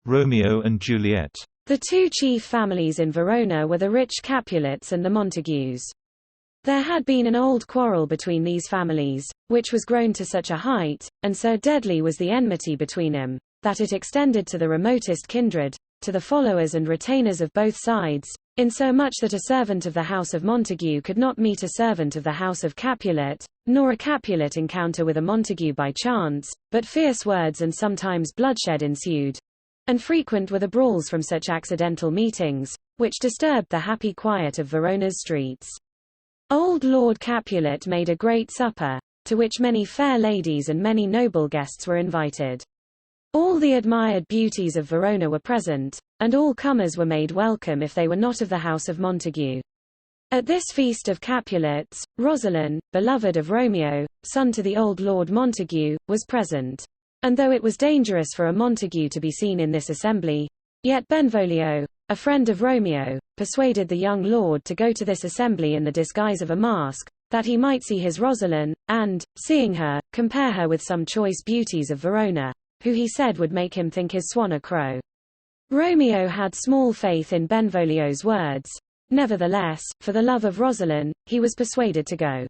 Romeo and Juliet. The two chief families in Verona were the rich Capulets and the Montagues. There had been an old quarrel between these families, which was grown to such a height, and so deadly was the enmity between them, that it extended to the remotest kindred, to the followers and retainers of both sides, insomuch that a servant of the house of Montague could not meet a servant of the house of Capulet, nor a Capulet encounter with a Montague by chance, but fierce words and sometimes bloodshed ensued. And frequent were the brawls from such accidental meetings, which disturbed the happy quiet of Verona's streets. Old Lord Capulet made a great supper, to which many fair ladies and many noble guests were invited. All the admired beauties of Verona were present, and all comers were made welcome if they were not of the house of Montague. At this feast of Capulets, Rosaline, beloved of Romeo, son to the old Lord Montague, was present. And though it was dangerous for a Montague to be seen in this assembly, yet Benvolio, a friend of Romeo, persuaded the young lord to go to this assembly in the disguise of a mask, that he might see his Rosaline, and, seeing her, compare her with some choice beauties of Verona, who he said would make him think his swan a crow. Romeo had small faith in Benvolio's words. Nevertheless, for the love of Rosaline, he was persuaded to go.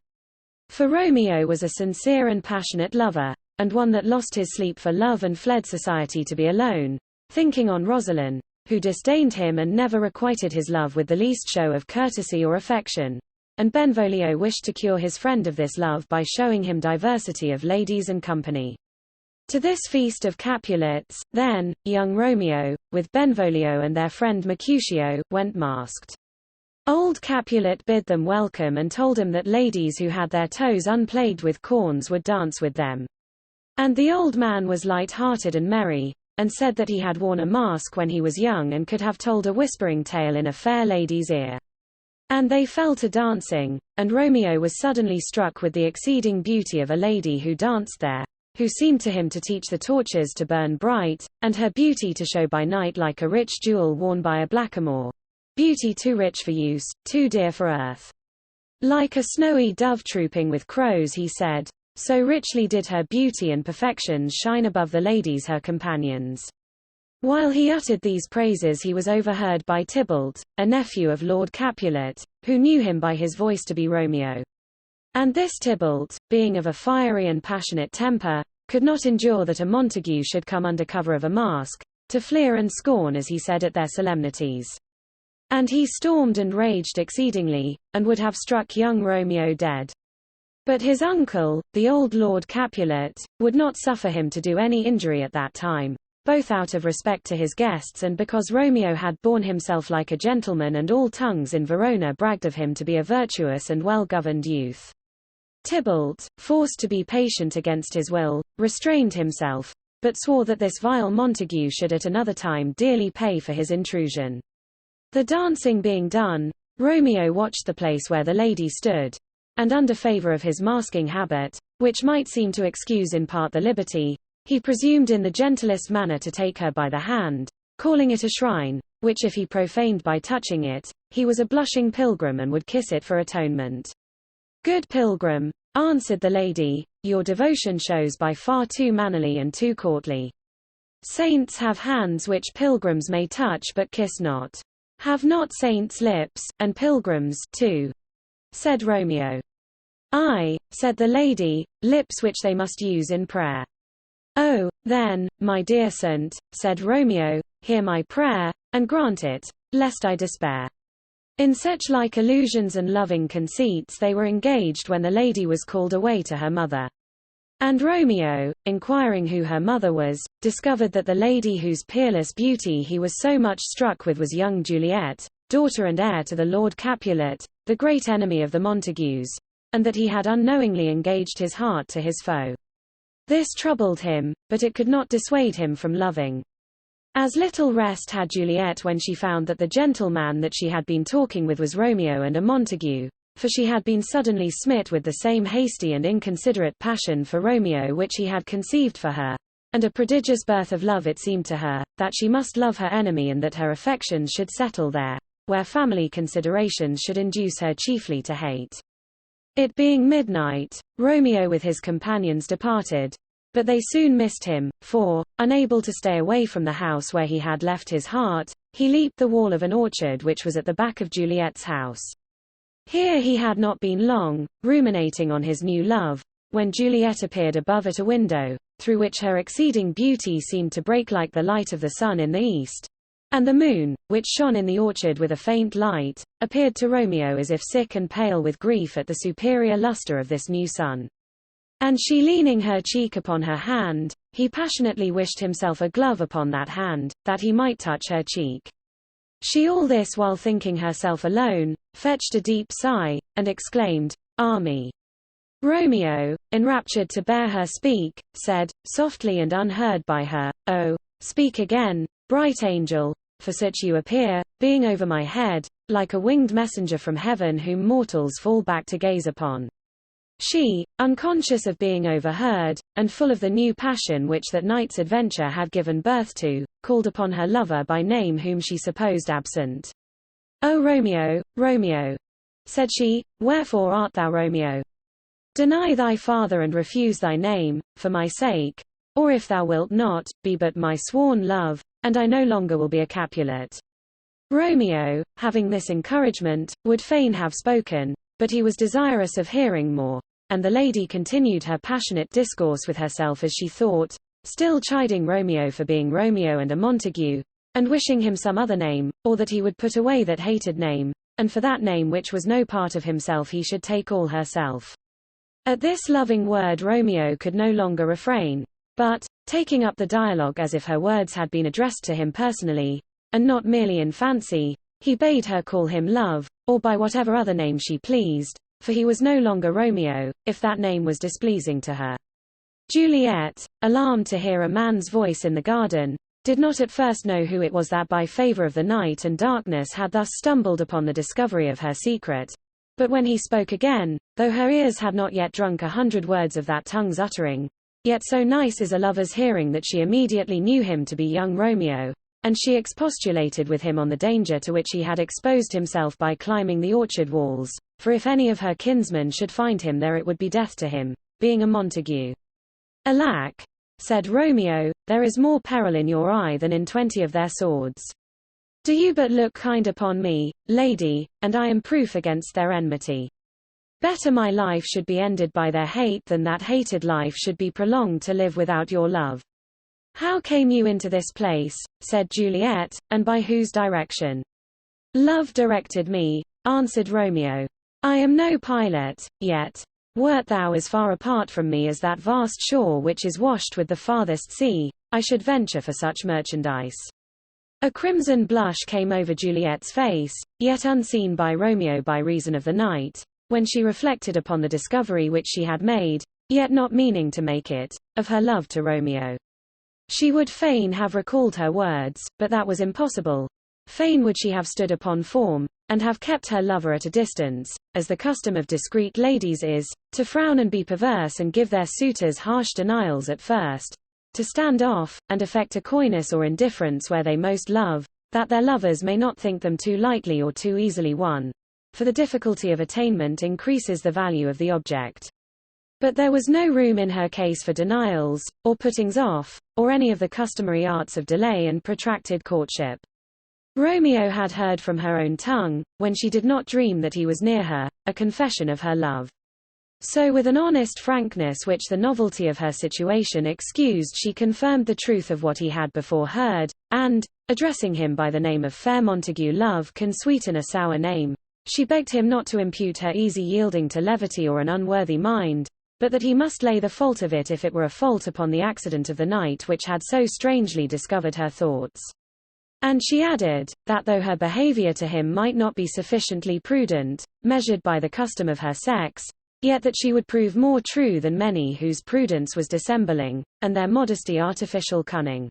For Romeo was a sincere and passionate lover, and one that lost his sleep for love and fled society to be alone, thinking on Rosaline, who disdained him and never requited his love with the least show of courtesy or affection. And Benvolio wished to cure his friend of this love by showing him diversity of ladies and company. To this feast of Capulets, then, young Romeo, with Benvolio and their friend Mercutio, went masked. Old Capulet bid them welcome and told them that ladies who had their toes unplagued with corns would dance with them. And the old man was light-hearted and merry, and said that he had worn a mask when he was young and could have told a whispering tale in a fair lady's ear. And they fell to dancing, and Romeo was suddenly struck with the exceeding beauty of a lady who danced there, who seemed to him to teach the torches to burn bright, and her beauty to show by night like a rich jewel worn by a blackamoor, beauty too rich for use, too dear for earth. Like a snowy dove trooping with crows, he said, so richly did her beauty and perfections shine above the ladies her companions. While he uttered these praises he was overheard by Tybalt, a nephew of Lord Capulet, who knew him by his voice to be Romeo. And this Tybalt, being of a fiery and passionate temper, could not endure that a Montague should come under cover of a mask, to fleer and scorn as he said at their solemnities. And he stormed and raged exceedingly, and would have struck young Romeo dead. But his uncle, the old Lord Capulet, would not suffer him to do any injury at that time, both out of respect to his guests and because Romeo had borne himself like a gentleman, and all tongues in Verona bragged of him to be a virtuous and well-governed youth. Tybalt, forced to be patient against his will, restrained himself, but swore that this vile Montague should at another time dearly pay for his intrusion. The dancing being done, Romeo watched the place where the lady stood, and under favour of his masking habit, which might seem to excuse in part the liberty, he presumed in the gentlest manner to take her by the hand, calling it a shrine, which if he profaned by touching it, he was a blushing pilgrim and would kiss it for atonement. Good pilgrim, answered the lady, your devotion shows by far too mannerly and too courtly. Saints have hands which pilgrims may touch but kiss not. Have not saints lips, and pilgrims, too? Said Romeo. Aye, said the lady, lips which they must use in prayer. Oh, then, my dear saint, said Romeo, hear my prayer, and grant it, lest I despair. In such like illusions and loving conceits they were engaged when the lady was called away to her mother. And Romeo, inquiring who her mother was, discovered that the lady whose peerless beauty he was so much struck with was young Juliet, daughter and heir to the Lord Capulet, the great enemy of the Montagues, and that he had unknowingly engaged his heart to his foe. This troubled him, but it could not dissuade him from loving. As little rest had Juliet when she found that the gentleman that she had been talking with was Romeo and a Montague, for she had been suddenly smit with the same hasty and inconsiderate passion for Romeo which he had conceived for her, and a prodigious birth of love it seemed to her, that she must love her enemy and that her affections should settle there, where family considerations should induce her chiefly to hate. It being midnight, Romeo with his companions departed, But they soon missed him, for, unable to stay away from the house where he had left his heart, he leaped the wall of an orchard which was at the back of Juliet's house. Here he had not been long, ruminating on his new love, when Juliet appeared above at a window, through which her exceeding beauty seemed to break like the light of the sun in the east. And the moon, which shone in the orchard with a faint light, appeared to Romeo as if sick and pale with grief at the superior lustre of this new sun. And she leaning her cheek upon her hand, he passionately wished himself a glove upon that hand, that he might touch her cheek. She all this while thinking herself alone, fetched a deep sigh, and exclaimed, "Ah me!" Romeo, enraptured to bear her speak, said, softly and unheard by her, "Oh, speak again, bright angel, for such you appear, being over my head, like a winged messenger from heaven whom mortals fall back to gaze upon." She, unconscious of being overheard, and full of the new passion which that night's adventure had given birth to, called upon her lover by name whom she supposed absent. "O Romeo, Romeo," said she, "wherefore art thou Romeo? Deny thy father and refuse thy name, for my sake, or if thou wilt not, be but my sworn love, and I no longer will be a Capulet." Romeo, having this encouragement, would fain have spoken, but he was desirous of hearing more, and the lady continued her passionate discourse with herself as she thought, still chiding Romeo for being Romeo and a Montague, and wishing him some other name, or that he would put away that hated name, and for that name which was no part of himself he should take all herself. At this loving word Romeo could no longer refrain, but, taking up the dialogue as if her words had been addressed to him personally, and not merely in fancy, he bade her call him love, or by whatever other name she pleased, for he was no longer Romeo, if that name was displeasing to her. Juliet, alarmed to hear a man's voice in the garden, did not at first know who it was that by favor of the night and darkness had thus stumbled upon the discovery of her secret. But when he spoke again, though her ears had not yet drunk 100 words of that tongue's uttering, yet so nice is a lover's hearing that she immediately knew him to be young Romeo, and she expostulated with him on the danger to which he had exposed himself by climbing the orchard walls, for if any of her kinsmen should find him there it would be death to him, being a Montague. "Alack," said Romeo, "there is more peril in your eye than in 20 of their swords. Do you but look kind upon me, lady, and I am proof against their enmity. Better my life should be ended by their hate than that hated life should be prolonged to live without your love." "How came you into this place?" said Juliet, "and by whose direction?" "Love directed me," answered Romeo. "I am no pilot, yet, wert thou as far apart from me as that vast shore which is washed with the farthest sea, I should venture for such merchandise." A crimson blush came over Juliet's face, yet unseen by Romeo by reason of the night, when she reflected upon the discovery which she had made, yet not meaning to make it, of her love to Romeo. She would fain have recalled her words, but that was impossible. Fain would she have stood upon form, and have kept her lover at a distance, as the custom of discreet ladies is, to frown and be perverse and give their suitors harsh denials at first, to stand off, and affect a coyness or indifference where they most love, that their lovers may not think them too lightly or too easily won, for the difficulty of attainment increases the value of the object. But there was no room in her case for denials, or puttings off, or any of the customary arts of delay and protracted courtship. Romeo had heard from her own tongue, when she did not dream that he was near her, a confession of her love. So with an honest frankness which the novelty of her situation excused she confirmed the truth of what he had before heard, and, addressing him by the name of fair Montague, love can sweeten a sour name, she begged him not to impute her easy yielding to levity or an unworthy mind, but that he must lay the fault of it if it were a fault upon the accident of the night which had so strangely discovered her thoughts. And she added, that though her behavior to him might not be sufficiently prudent, measured by the custom of her sex, yet that she would prove more true than many whose prudence was dissembling, and their modesty artificial cunning.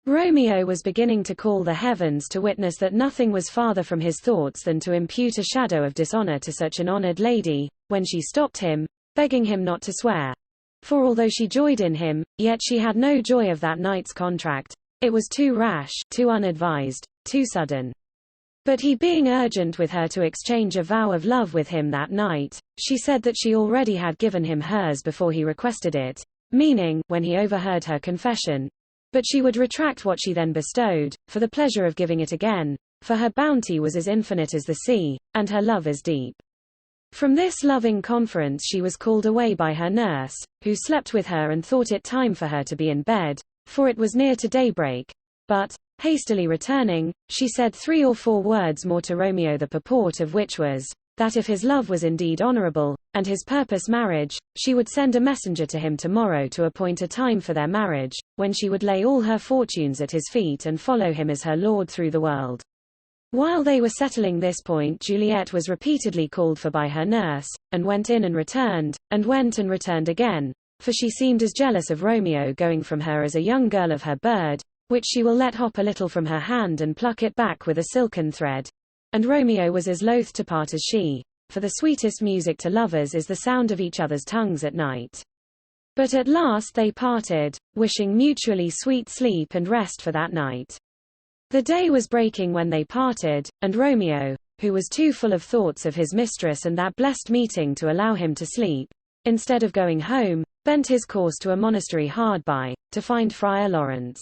Romeo was beginning to call the heavens to witness that nothing was farther from his thoughts than to impute a shadow of dishonor to such an honored lady, when she stopped him, begging him not to swear. For although she joyed in him, yet she had no joy of that night's contract. It was too rash, too unadvised, too sudden. But he being urgent with her to exchange a vow of love with him that night, she said that she already had given him hers before he requested it, meaning, when he overheard her confession. But she would retract what she then bestowed, for the pleasure of giving it again, for her bounty was as infinite as the sea, and her love as deep. From this loving conference she was called away by her nurse, who slept with her and thought it time for her to be in bed, for it was near to daybreak. But, hastily returning, she said 3 or 4 words more to Romeo, the purport of which was, that if his love was indeed honorable, and his purpose marriage, she would send a messenger to him tomorrow to appoint a time for their marriage, when she would lay all her fortunes at his feet and follow him as her lord through the world. While they were settling this point, Juliet was repeatedly called for by her nurse, and went in and returned, and went and returned again, for she seemed as jealous of Romeo going from her as a young girl of her bird, which she will let hop a little from her hand and pluck it back with a silken thread. And Romeo was as loath to part as she, for the sweetest music to lovers is the sound of each other's tongues at night. But at last they parted, wishing mutually sweet sleep and rest for that night. The day was breaking when they parted, and Romeo, who was too full of thoughts of his mistress and that blessed meeting to allow him to sleep, instead of going home, bent his course to a monastery hard by, to find Friar Lawrence.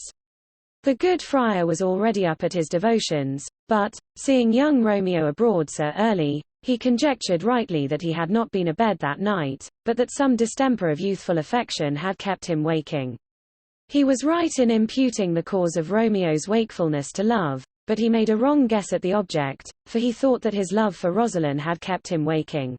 The good friar was already up at his devotions, but, seeing young Romeo abroad so early, he conjectured rightly that he had not been abed that night, but that some distemper of youthful affection had kept him waking. He was right in imputing the cause of Romeo's wakefulness to love, but he made a wrong guess at the object, for he thought that his love for Rosalind had kept him waking.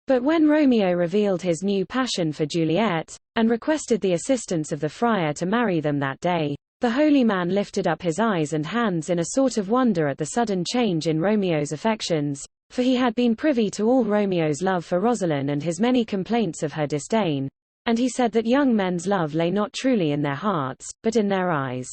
But when Romeo revealed his new passion for Juliet, and requested the assistance of the friar to marry them that day, the holy man lifted up his eyes and hands in a sort of wonder at the sudden change in Romeo's affections, for he had been privy to all Romeo's love for Rosalind and his many complaints of her disdain, and he said that young men's love lay not truly in their hearts, but in their eyes.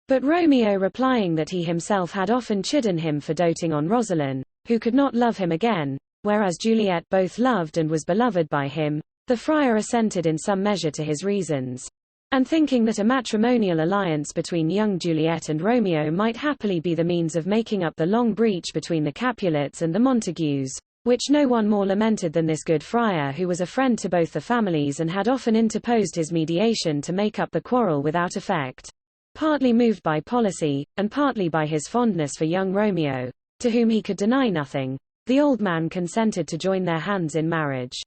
But Romeo replying that he himself had often chidden him for doting on Rosalind, who could not love him again, whereas Juliet both loved and was beloved by him, the friar assented in some measure to his reasons. And thinking that a matrimonial alliance between young Juliet and Romeo might happily be the means of making up the long breach between the Capulets and the Montagues, which no one more lamented than this good friar, who was a friend to both the families and had often interposed his mediation to make up the quarrel without effect, partly moved by policy, and partly by his fondness for young Romeo, to whom he could deny nothing, the old man consented to join their hands in marriage.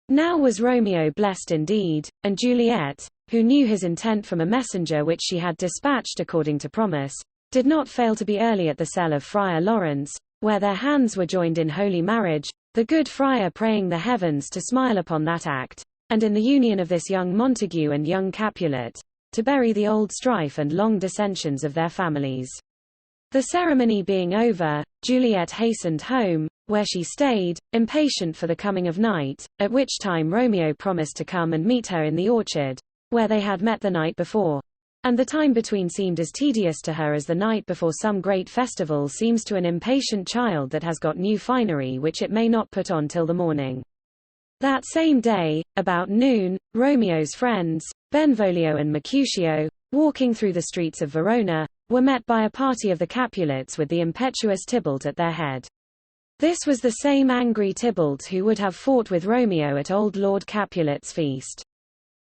Now was Romeo blessed indeed, and Juliet, who knew his intent from a messenger which she had dispatched according to promise, did not fail to be early at the cell of Friar Lawrence, where their hands were joined in holy marriage, the good friar praying the heavens to smile upon that act, and in the union of this young Montague and young Capulet, to bury the old strife and long dissensions of their families. The ceremony being over, Juliet hastened home, where she stayed, impatient for the coming of night, at which time Romeo promised to come and meet her in the orchard, where they had met the night before. And the time between seemed as tedious to her as the night before some great festival seems to an impatient child that has got new finery which it may not put on till the morning. That same day, about noon, Romeo's friends, Benvolio and Mercutio, walking through the streets of Verona, were met by a party of the Capulets with the impetuous Tybalt at their head. This was the same angry Tybalt who would have fought with Romeo at old Lord Capulet's feast.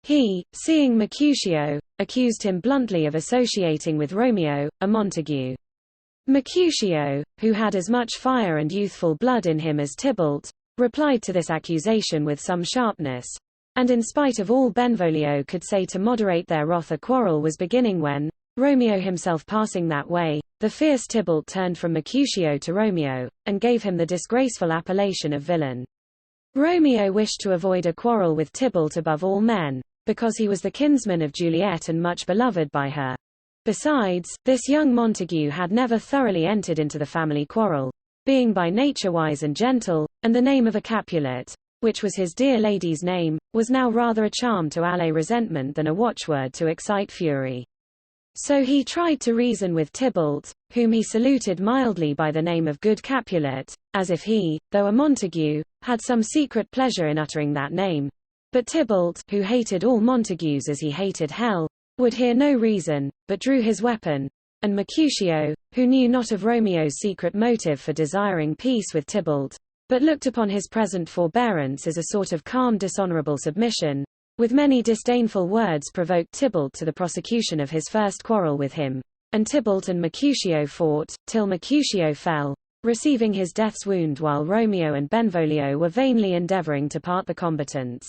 He, seeing Mercutio, accused him bluntly of associating with Romeo, a Montague. Mercutio, who had as much fire and youthful blood in him as Tybalt, replied to this accusation with some sharpness, and in spite of all Benvolio could say to moderate their wrath, a quarrel was beginning when, Romeo himself passing that way, the fierce Tybalt turned from Mercutio to Romeo, and gave him the disgraceful appellation of villain. Romeo wished to avoid a quarrel with Tybalt above all men, because he was the kinsman of Juliet and much beloved by her. Besides, this young Montague had never thoroughly entered into the family quarrel, being by nature wise and gentle, and the name of a Capulet, which was his dear lady's name, was now rather a charm to allay resentment than a watchword to excite fury. So he tried to reason with Tybalt, whom he saluted mildly by the name of good Capulet, as if he, though a Montague, had some secret pleasure in uttering that name. But Tybalt, who hated all Montagues as he hated hell, would hear no reason, but drew his weapon, and Mercutio, who knew not of Romeo's secret motive for desiring peace with Tybalt, but looked upon his present forbearance as a sort of calm dishonorable submission, with many disdainful words provoked Tybalt to the prosecution of his first quarrel with him, and Tybalt and Mercutio fought, till Mercutio fell, receiving his death's wound while Romeo and Benvolio were vainly endeavoring to part the combatants.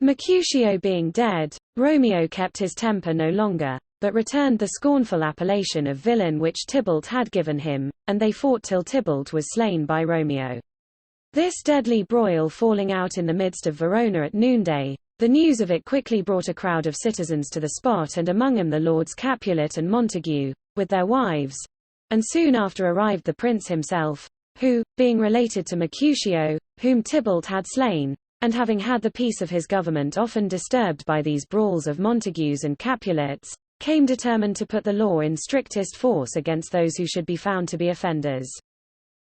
Mercutio being dead, Romeo kept his temper no longer, but returned the scornful appellation of villain which Tybalt had given him, and they fought till Tybalt was slain by Romeo. This deadly broil falling out in the midst of Verona at noonday, the news of it quickly brought a crowd of citizens to the spot, and among them the lords Capulet and Montague, with their wives, and soon after arrived the prince himself, who, being related to Mercutio, whom Tybalt had slain, and having had the peace of his government often disturbed by these brawls of Montagues and Capulets, came determined to put the law in strictest force against those who should be found to be offenders.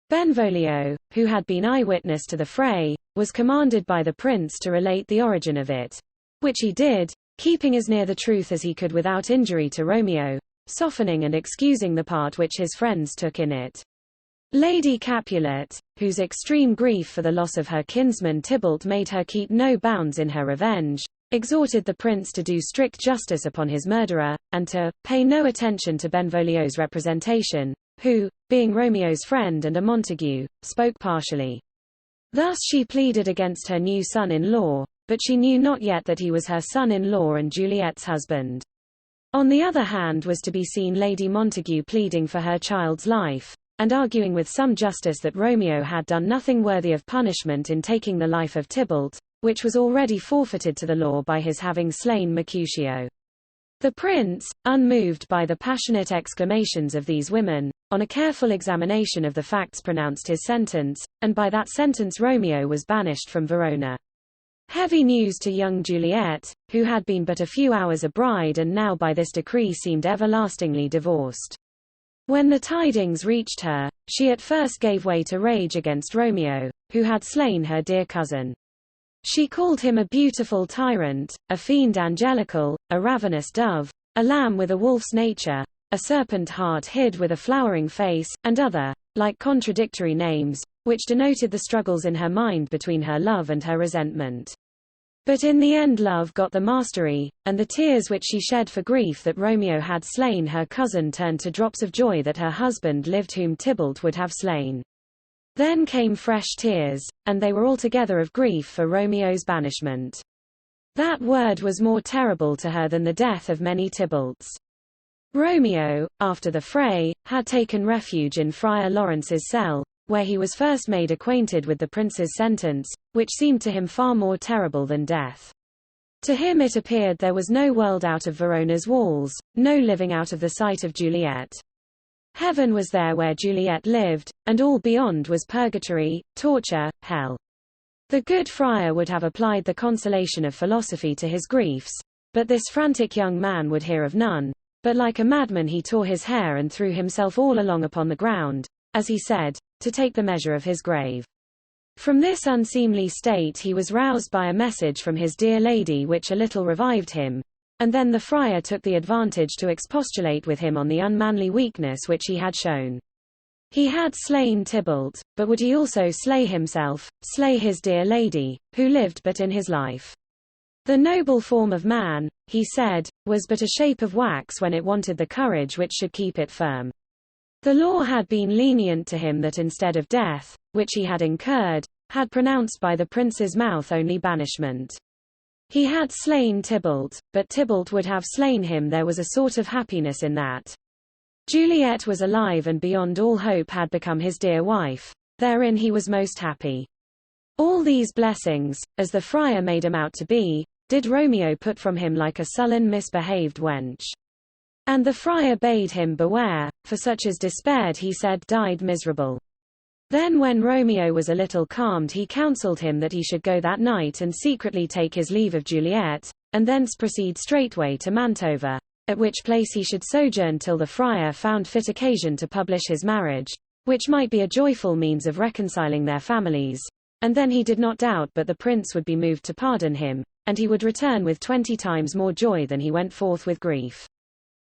Benvolio, who had been eyewitness to the fray, was commanded by the prince to relate the origin of it, which he did, keeping as near the truth as he could without injury to Romeo, softening and excusing the part which his friends took in it. Lady Capulet, whose extreme grief for the loss of her kinsman Tybalt made her keep no bounds in her revenge, exhorted the prince to do strict justice upon his murderer, and to pay no attention to Benvolio's representation, who, being Romeo's friend and a Montague, spoke partially. Thus she pleaded against her new son-in-law, but she knew not yet that he was her son-in-law and Juliet's husband. On the other hand was to be seen Lady Montague pleading for her child's life, and arguing with some justice that Romeo had done nothing worthy of punishment in taking the life of Tybalt, which was already forfeited to the law by his having slain Mercutio. The prince, unmoved by the passionate exclamations of these women, on a careful examination of the facts pronounced his sentence, and by that sentence Romeo was banished from Verona. Heavy news to young Juliet, who had been but a few hours a bride and now by this decree seemed everlastingly divorced. When the tidings reached her, she at first gave way to rage against Romeo, who had slain her dear cousin. She called him a beautiful tyrant, a fiend angelical, a ravenous dove, a lamb with a wolf's nature, a serpent heart hid with a flowering face, and other, like contradictory names, which denoted the struggles in her mind between her love and her resentment. But in the end love got the mastery, and the tears which she shed for grief that Romeo had slain her cousin turned to drops of joy that her husband lived whom Tybalt would have slain. Then came fresh tears, and they were altogether of grief for Romeo's banishment. That word was more terrible to her than the death of many Tybalts. Romeo, after the fray, had taken refuge in Friar Lawrence's cell, where he was first made acquainted with the prince's sentence, which seemed to him far more terrible than death. To him it appeared there was no world out of Verona's walls, no living out of the sight of Juliet. Heaven was there where Juliet lived, and all beyond was purgatory, torture, hell. The good friar would have applied the consolation of philosophy to his griefs, but this frantic young man would hear of none, but like a madman he tore his hair and threw himself all along upon the ground, as he said, to take the measure of his grave. From this unseemly state he was roused by a message from his dear lady which a little revived him, and then the friar took the advantage to expostulate with him on the unmanly weakness which he had shown. He had slain Tybalt, but would he also slay himself, slay his dear lady, who lived but in his life? The noble form of man, he said, was but a shape of wax when it wanted the courage which should keep it firm. The law had been lenient to him that instead of death, which he had incurred, had pronounced by the prince's mouth only banishment. He had slain Tybalt, but Tybalt would have slain him. There was a sort of happiness in that. Juliet was alive and beyond all hope had become his dear wife. Therein he was most happy. All these blessings, as the friar made him out to be, did Romeo put from him like a sullen misbehaved wench. And the friar bade him beware, for such as despaired he said died miserable. Then when Romeo was a little calmed he counselled him that he should go that night and secretly take his leave of Juliet, and thence proceed straightway to Mantova, at which place he should sojourn till the friar found fit occasion to publish his marriage, which might be a joyful means of reconciling their families, and then he did not doubt but the prince would be moved to pardon him, and he would return with 20 times more joy than he went forth with grief.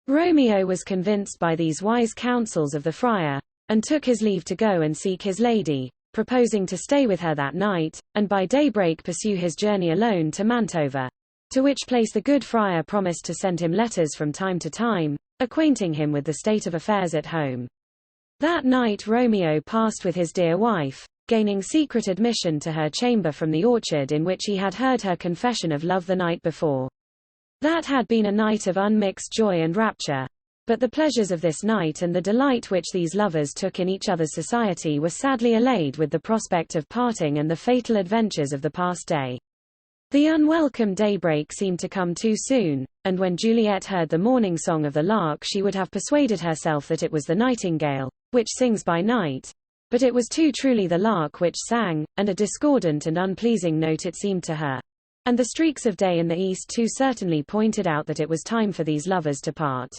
Romeo was convinced by these wise counsels of the friar, and took his leave to go and seek his lady, proposing to stay with her that night, and by daybreak pursue his journey alone to Mantova. to which place the good friar promised to send him letters from time to time, acquainting him with the state of affairs at home. That night Romeo passed with his dear wife, gaining secret admission to her chamber from the orchard in which he had heard her confession of love the night before. That had been a night of unmixed joy and rapture. But the pleasures of this night and the delight which these lovers took in each other's society were sadly allayed with the prospect of parting and the fatal adventures of the past day. The unwelcome daybreak seemed to come too soon, and when Juliet heard the morning song of the lark she would have persuaded herself that it was the nightingale, which sings by night, but it was too truly the lark which sang, and a discordant and unpleasing note it seemed to her. And the streaks of day in the east too certainly pointed out that it was time for these lovers to part.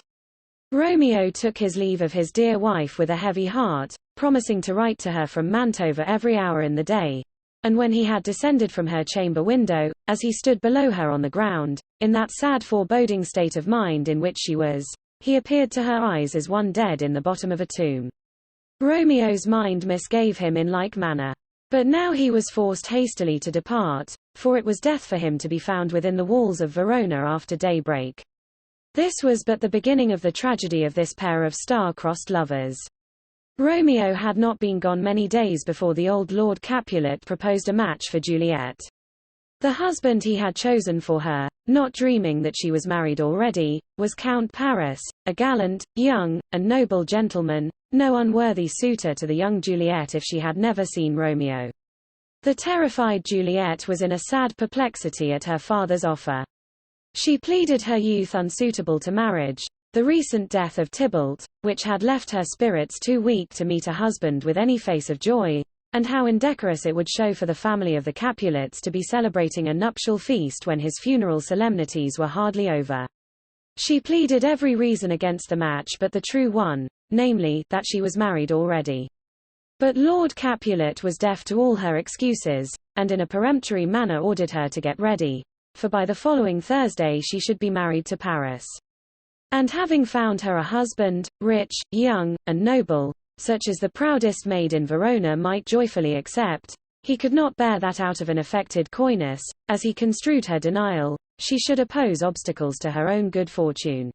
Romeo took his leave of his dear wife with a heavy heart, promising to write to her from Mantova every hour in the day, and when he had descended from her chamber window, as he stood below her on the ground, in that sad foreboding state of mind in which she was, he appeared to her eyes as one dead in the bottom of a tomb. Romeo's mind misgave him in like manner. But now he was forced hastily to depart, for it was death for him to be found within the walls of Verona after daybreak. This was but the beginning of the tragedy of this pair of star-crossed lovers. Romeo had not been gone many days before the old Lord Capulet proposed a match for Juliet. The husband he had chosen for her, not dreaming that she was married already, was Count Paris, a gallant, young, and noble gentleman, no unworthy suitor to the young Juliet if she had never seen Romeo. The terrified Juliet was in a sad perplexity at her father's offer. She pleaded her youth unsuitable to marriage, the recent death of Tybalt, which had left her spirits too weak to meet a husband with any face of joy, and how indecorous it would show for the family of the Capulets to be celebrating a nuptial feast when his funeral solemnities were hardly over. She pleaded every reason against the match but the true one, namely, that she was married already. But Lord Capulet was deaf to all her excuses, and in a peremptory manner ordered her to get ready, for by the following Thursday she should be married to Paris. And having found her a husband, rich, young, and noble, such as the proudest maid in Verona might joyfully accept, he could not bear that out of an affected coyness, as he construed her denial, she should oppose obstacles to her own good fortune.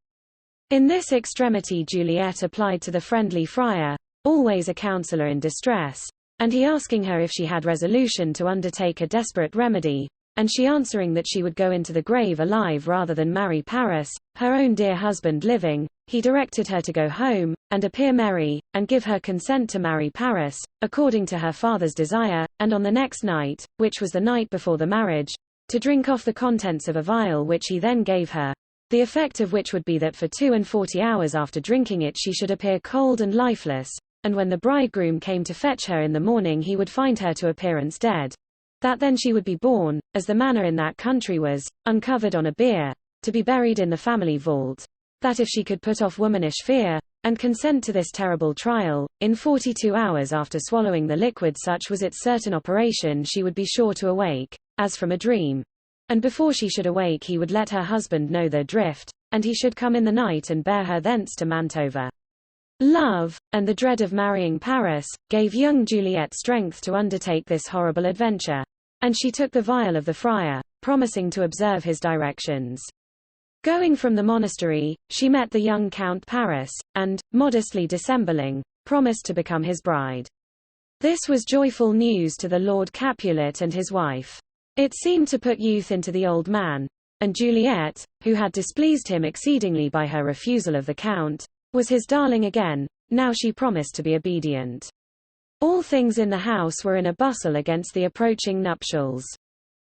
In this extremity Juliet applied to the friendly friar, always a counsellor in distress, and he asking her if she had resolution to undertake a desperate remedy, and she answering that she would go into the grave alive rather than marry Paris, her own dear husband living, he directed her to go home, and appear merry, and give her consent to marry Paris, according to her father's desire, and on the next night, which was the night before the marriage, to drink off the contents of a vial which he then gave her, the effect of which would be that for 42 hours after drinking it she should appear cold and lifeless, and when the bridegroom came to fetch her in the morning he would find her to appearance dead. That then she would be borne, as the manner in that country was, uncovered on a bier, to be buried in the family vault. That if she could put off womanish fear, and consent to this terrible trial, in 42 hours after swallowing the liquid such was its certain operation she would be sure to awake, as from a dream. And before she should awake he would let her husband know their drift, and he should come in the night and bear her thence to Mantova. Love, and the dread of marrying Paris, gave young Juliet strength to undertake this horrible adventure, and she took the vial of the friar, promising to observe his directions. Going from the monastery, she met the young Count Paris, and, modestly dissembling, promised to become his bride. This was joyful news to the Lord Capulet and his wife. It seemed to put youth into the old man, and Juliet, who had displeased him exceedingly by her refusal of the Count, was his darling again. Now she promised to be obedient. All things in the house were in a bustle against the approaching nuptials.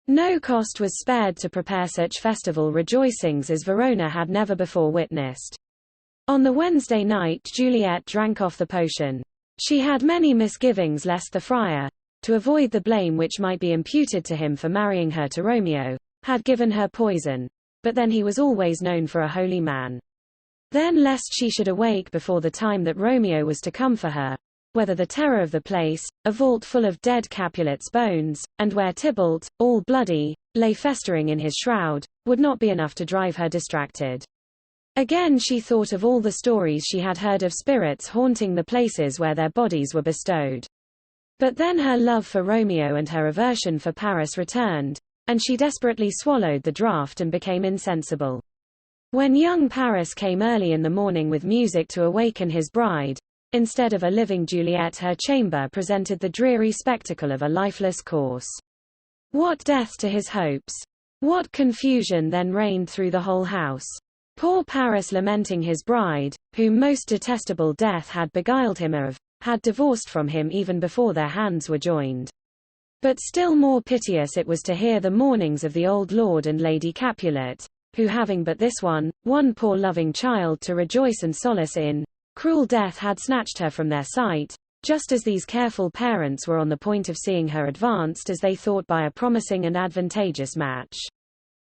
No cost was spared to prepare such festival rejoicings as Verona had never before witnessed. On the Wednesday night Juliet drank off the potion. She had many misgivings lest the friar, to avoid the blame which might be imputed to him for marrying her to Romeo, had given her poison, but then he was always known for a holy man. Then lest she should awake before the time that Romeo was to come for her, whether the terror of the place, a vault full of dead Capulets' bones, and where Tybalt, all bloody, lay festering in his shroud, would not be enough to drive her distracted. Again she thought of all the stories she had heard of spirits haunting the places where their bodies were bestowed. But then her love for Romeo and her aversion for Paris returned, and she desperately swallowed the draught and became insensible. When young Paris came early in the morning with music to awaken his bride, instead of a living Juliet, her chamber presented the dreary spectacle of a lifeless corse. What death to his hopes! What confusion then reigned through the whole house! Poor Paris, lamenting his bride, whom most detestable death had beguiled him of, had divorced from him even before their hands were joined. But still more piteous it was to hear the mournings of the old Lord and Lady Capulet, who, having but this one poor loving child to rejoice and solace in, cruel death had snatched her from their sight, just as these careful parents were on the point of seeing her advanced as they thought by a promising and advantageous match.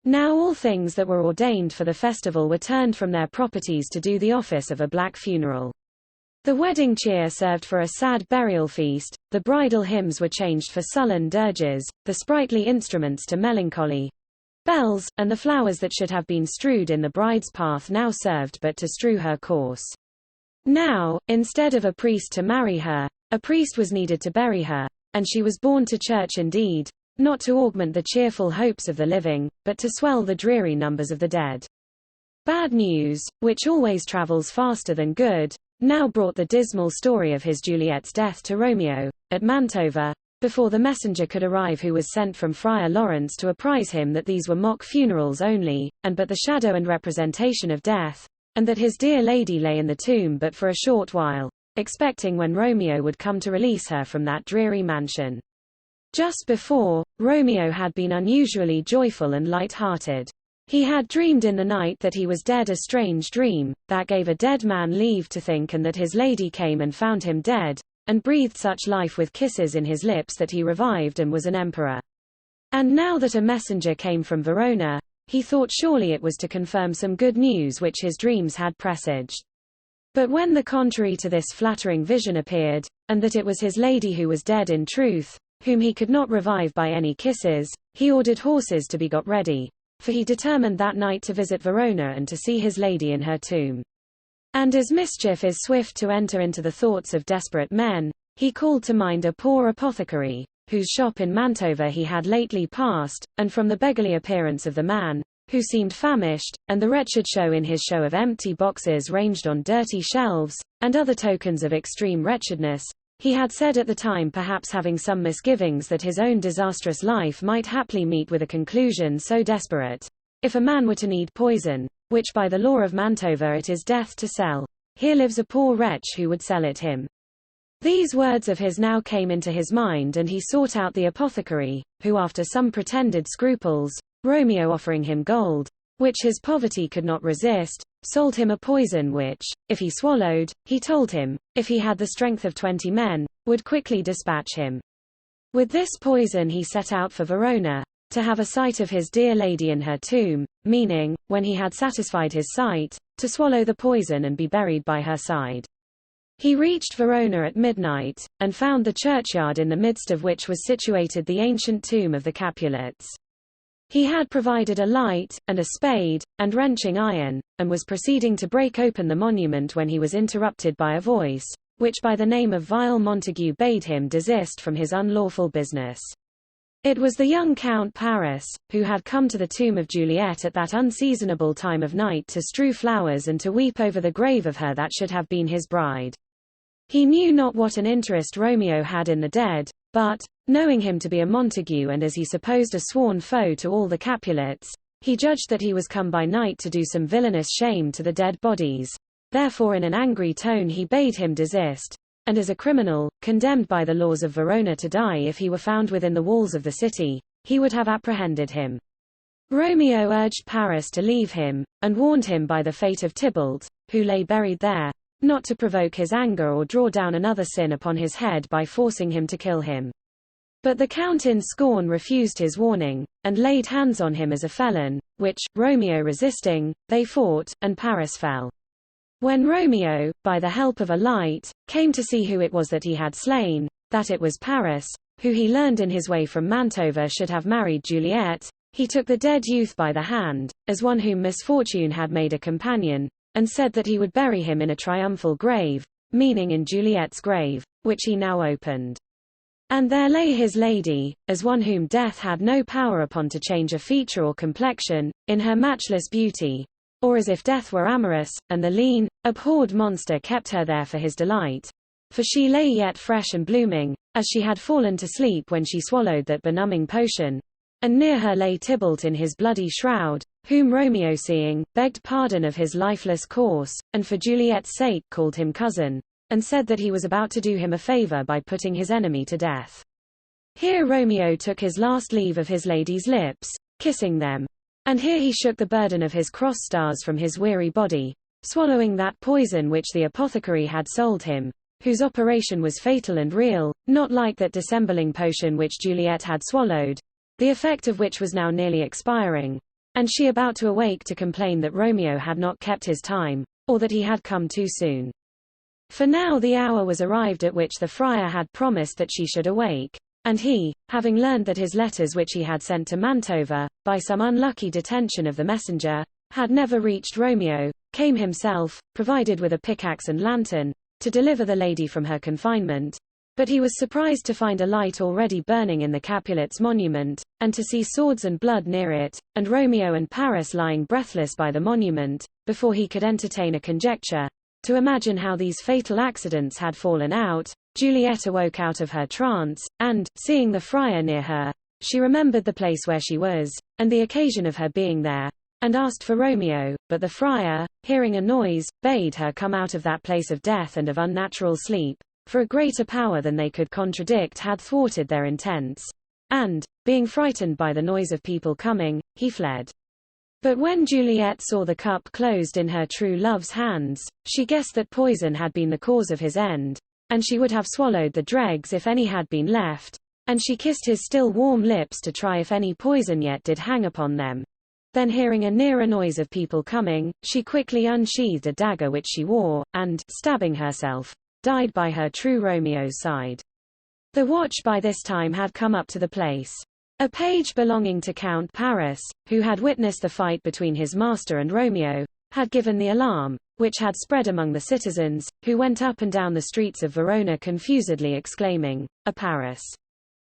Now all things that were ordained for the festival were turned from their properties to do the office of a black funeral. The wedding cheer served for a sad burial feast, the bridal hymns were changed for sullen dirges, the sprightly instruments to melancholy bells, and the flowers that should have been strewed in the bride's path now served but to strew her course. Now, instead of a priest to marry her, a priest was needed to bury her, and she was borne to church indeed, not to augment the cheerful hopes of the living, but to swell the dreary numbers of the dead. Bad news, which always travels faster than good, now brought the dismal story of his Juliet's death to Romeo, at Mantova, before the messenger could arrive, who was sent from Friar Lawrence to apprise him that these were mock funerals only, and but the shadow and representation of death, and that his dear lady lay in the tomb but for a short while, expecting when Romeo would come to release her from that dreary mansion. Just before, Romeo had been unusually joyful and light-hearted. He had dreamed in the night that he was dead, a strange dream, that gave a dead man leave to think, and that his lady came and found him dead, and breathed such life with kisses in his lips that he revived and was an emperor. And now that a messenger came from Verona, he thought surely it was to confirm some good news which his dreams had presaged. But when the contrary to this flattering vision appeared, and that it was his lady who was dead in truth, whom he could not revive by any kisses, he ordered horses to be got ready, for he determined that night to visit Verona and to see his lady in her tomb. And as mischief is swift to enter into the thoughts of desperate men, he called to mind a poor apothecary, whose shop in Mantova he had lately passed, and from the beggarly appearance of the man, who seemed famished, and the wretched show in his show of empty boxes ranged on dirty shelves, and other tokens of extreme wretchedness, he had said at the time, perhaps having some misgivings that his own disastrous life might haply meet with a conclusion so desperate, if a man were to need poison, which by the law of Mantova it is death to sell, here lives a poor wretch who would sell it him. These words of his now came into his mind, and he sought out the apothecary, who after some pretended scruples, Romeo offering him gold, which his poverty could not resist, sold him a poison which, if he swallowed, he told him, if he had the strength of 20 men, would quickly dispatch him. With this poison he set out for Verona, to have a sight of his dear lady in her tomb, meaning, when he had satisfied his sight, to swallow the poison and be buried by her side. He reached Verona at midnight, and found the churchyard, in the midst of which was situated the ancient tomb of the Capulets. He had provided a light, and a spade, and wrenching iron, and was proceeding to break open the monument when he was interrupted by a voice, which by the name of vile Montague bade him desist from his unlawful business. It was the young Count Paris, who had come to the tomb of Juliet at that unseasonable time of night to strew flowers and to weep over the grave of her that should have been his bride. He knew not what an interest Romeo had in the dead, but, knowing him to be a Montague and as he supposed a sworn foe to all the Capulets, he judged that he was come by night to do some villainous shame to the dead bodies. Therefore in an angry tone he bade him desist, and as a criminal, condemned by the laws of Verona to die if he were found within the walls of the city, he would have apprehended him. Romeo urged Paris to leave him, and warned him by the fate of Tybalt, who lay buried there, not to provoke his anger or draw down another sin upon his head by forcing him to kill him. But the Count in scorn refused his warning, and laid hands on him as a felon, which, Romeo resisting, they fought, and Paris fell. When Romeo, by the help of a light, came to see who it was that he had slain, that it was Paris, who he learned in his way from Mantova should have married Juliet, he took the dead youth by the hand, as one whom misfortune had made a companion, and said that he would bury him in a triumphal grave, meaning in Juliet's grave, which he now opened. And there lay his lady, as one whom death had no power upon to change a feature or complexion, in her matchless beauty, or as if death were amorous, and the lean, abhorred monster kept her there for his delight. For she lay yet fresh and blooming, as she had fallen to sleep when she swallowed that benumbing potion, and near her lay Tybalt in his bloody shroud, whom Romeo seeing, begged pardon of his lifeless course, and for Juliet's sake called him cousin, and said that he was about to do him a favor by putting his enemy to death. Here Romeo took his last leave of his lady's lips, kissing them. And here he shook the burden of his cross stars from his weary body, swallowing that poison which the apothecary had sold him, whose operation was fatal and real, not like that dissembling potion which Juliet had swallowed, the effect of which was now nearly expiring, and she about to awake to complain that Romeo had not kept his time, or that he had come too soon. For now the hour was arrived at which the friar had promised that she should awake, and he, having learned that his letters which he had sent to Mantova, by some unlucky detention of the messenger, had never reached Romeo, came himself, provided with a pickaxe and lantern, to deliver the lady from her confinement. But he was surprised to find a light already burning in the Capulets' monument, and to see swords and blood near it, and Romeo and Paris lying breathless by the monument, before he could entertain a conjecture, to imagine how these fatal accidents had fallen out. Juliet awoke out of her trance, and, seeing the friar near her, she remembered the place where she was, and the occasion of her being there, and asked for Romeo, but the friar, hearing a noise, bade her come out of that place of death and of unnatural sleep, for a greater power than they could contradict had thwarted their intents, and, being frightened by the noise of people coming, he fled. But when Juliet saw the cup closed in her true love's hands, she guessed that poison had been the cause of his end, and she would have swallowed the dregs if any had been left, and she kissed his still warm lips to try if any poison yet did hang upon them. Then hearing a nearer noise of people coming, she quickly unsheathed a dagger which she wore, and, stabbing herself, died by her true Romeo's side. The watch by this time had come up to the place. A page belonging to Count Paris, who had witnessed the fight between his master and Romeo, had given the alarm, which had spread among the citizens, who went up and down the streets of Verona confusedly exclaiming, "A Paris!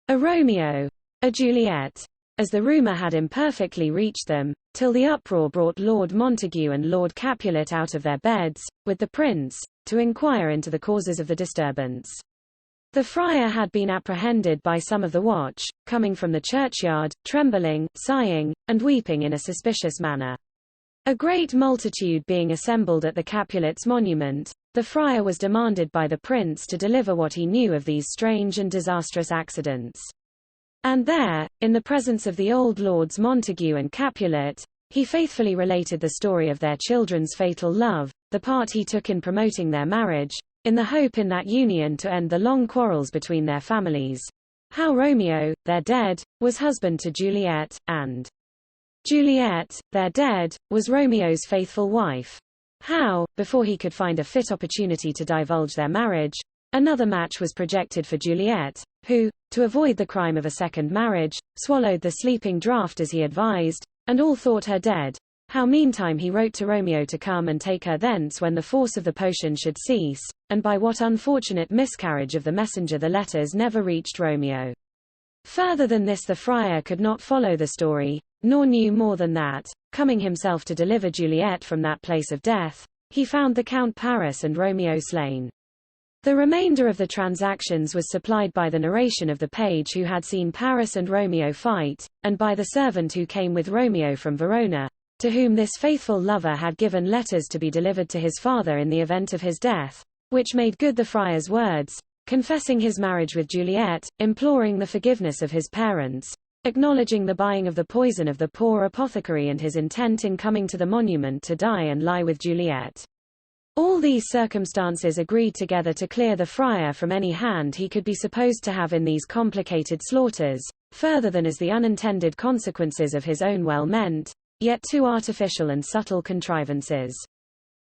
A Romeo! A Juliet!" As the rumor had imperfectly reached them, till the uproar brought Lord Montague and Lord Capulet out of their beds, with the prince, to inquire into the causes of the disturbance. The friar had been apprehended by some of the watch, coming from the churchyard, trembling, sighing, and weeping in a suspicious manner. A great multitude being assembled at the Capulets' monument, the friar was demanded by the prince to deliver what he knew of these strange and disastrous accidents. And there, in the presence of the old lords Montague and Capulet, he faithfully related the story of their children's fatal love, the part he took in promoting their marriage, in the hope in that union to end the long quarrels between their families, how Romeo, their dead, was husband to Juliet, and Juliet, their dead, was Romeo's faithful wife. How, before he could find a fit opportunity to divulge their marriage, another match was projected for Juliet, who, to avoid the crime of a second marriage, swallowed the sleeping draught as he advised, and all thought her dead. How meantime he wrote to Romeo to come and take her thence when the force of the potion should cease, and by what unfortunate miscarriage of the messenger the letters never reached Romeo. Further than this the friar could not follow the story, nor knew more than that, coming himself to deliver Juliet from that place of death, he found the Count Paris and Romeo slain. The remainder of the transactions was supplied by the narration of the page who had seen Paris and Romeo fight, and by the servant who came with Romeo from Verona, to whom this faithful lover had given letters to be delivered to his father in the event of his death, which made good the friar's words, confessing his marriage with Juliet, imploring the forgiveness of his parents, acknowledging the buying of the poison of the poor apothecary and his intent in coming to the monument to die and lie with Juliet. All these circumstances agreed together to clear the friar from any hand he could be supposed to have in these complicated slaughters, further than as the unintended consequences of his own well-meant, yet too artificial and subtle contrivances.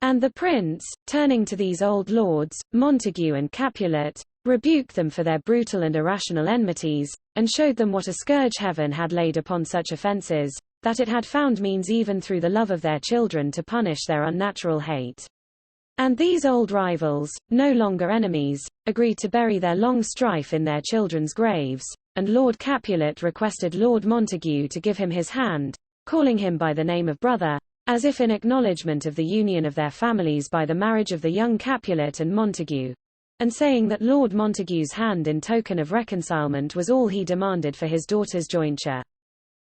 And the prince, turning to these old lords, Montague and Capulet, rebuked them for their brutal and irrational enmities, and showed them what a scourge heaven had laid upon such offences, that it had found means even through the love of their children to punish their unnatural hate. And these old rivals, no longer enemies, agreed to bury their long strife in their children's graves, and Lord Capulet requested Lord Montague to give him his hand, calling him by the name of brother, as if in acknowledgement of the union of their families by the marriage of the young Capulet and Montague, and saying that Lord Montague's hand in token of reconcilement was all he demanded for his daughter's jointure.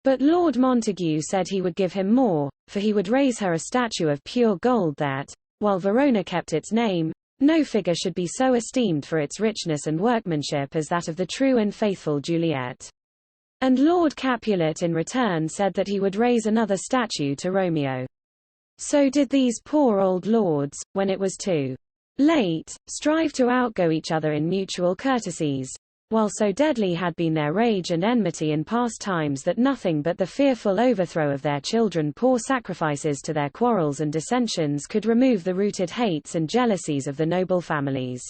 But Lord Montague said he would give him more, for he would raise her a statue of pure gold that, while Verona kept its name, no figure should be so esteemed for its richness and workmanship as that of the true and faithful Juliet. And Lord Capulet in return said that he would raise another statue to Romeo. So did these poor old lords, when it was too late, strive to outgo each other in mutual courtesies, while so deadly had been their rage and enmity in past times that nothing but the fearful overthrow of their children, poor sacrifices to their quarrels and dissensions, could remove the rooted hates and jealousies of the noble families.